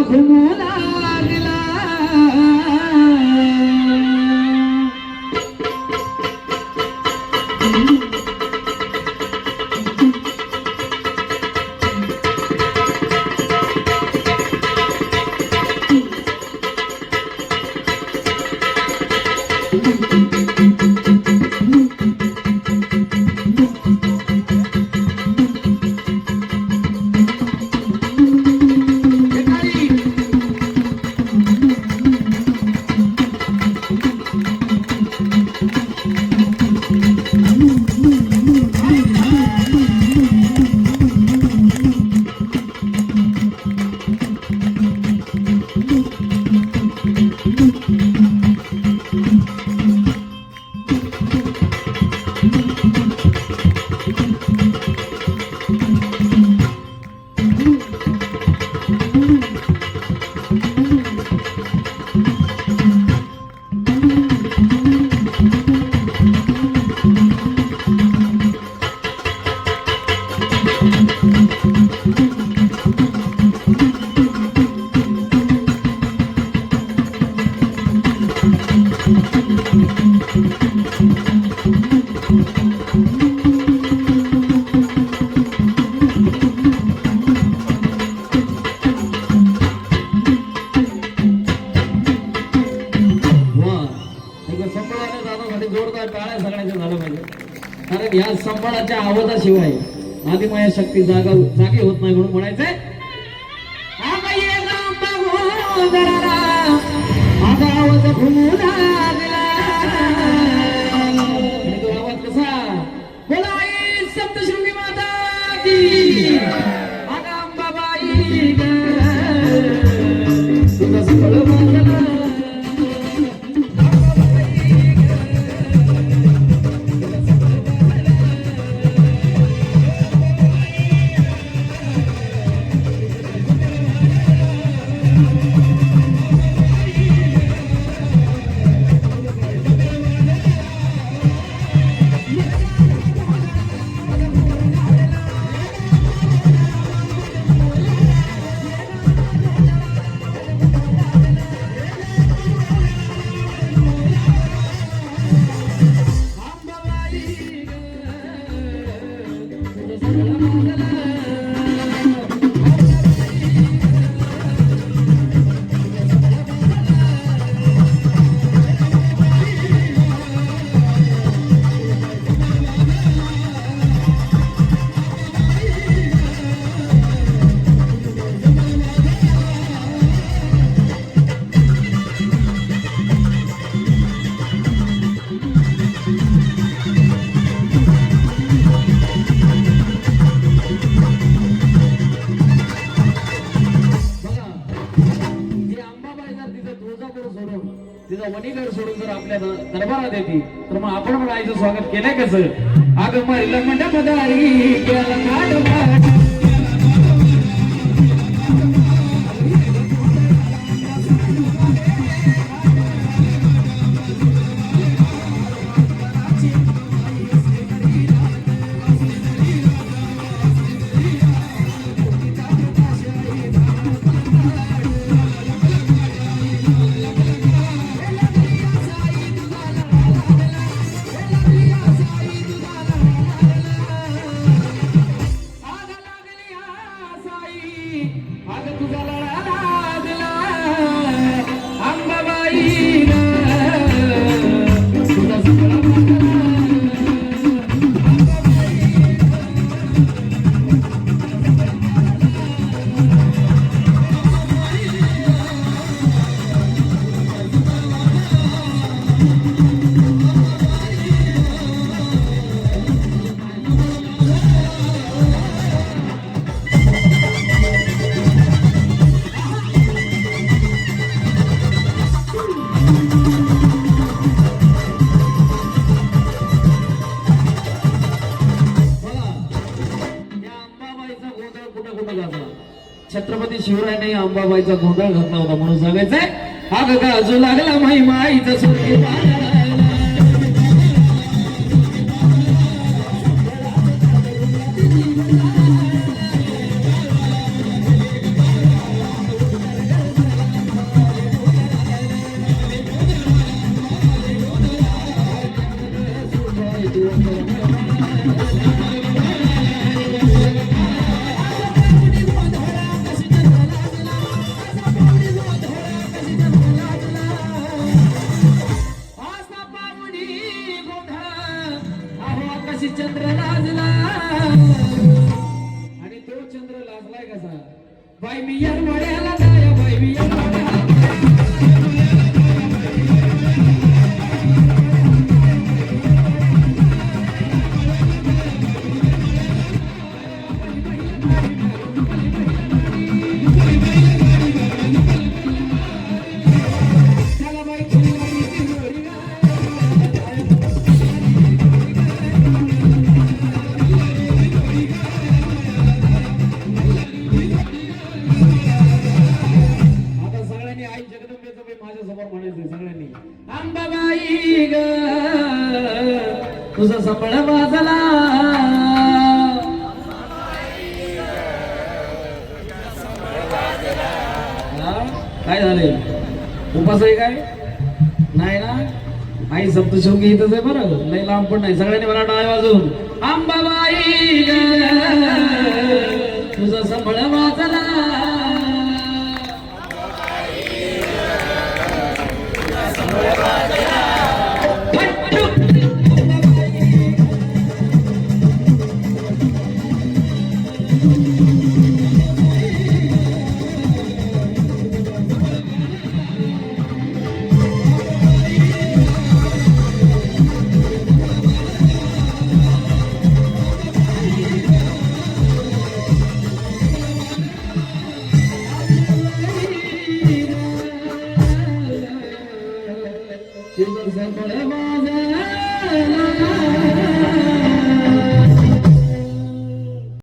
घुमू लागला कारण या संबळाच्या आवाजाशिवाय आदिमाया शक्ती जागी होत नाही म्हणून म्हणायचंय माझा आवाज घुमू लागला आणि तो आवाज कसा बोला आई सप्तशृंगी माता की अगं अंबाबाई ग तुझं सगळं मागला तिचा वनीगड सोडून जर आपल्या दरबारात येते तर मग आपण पण आईचं स्वागत केलंय कसं अगं मरलं मंडपदारी केलं काढ छत्रपती शिवरायाने अंबाबाईचा गोंधळ घातला होता म्हणून सांगायचंय हा गाजू लागला महिमाईचा स्वर्गी कसा बाई मी येरमाळ्याला जाय बाई मी येरमाळ्याला अंबाबाई ग तुझा संबळ वाजला काय झाले उपास आहे काय नाही ना आई सप्तशृंगी इथंच आहे बरं लई लांब पण नाही सगळ्यांनी मला टाळ्या वाजवून अंबाबाई ग तुझा संबळ वाजला संबळ वाजला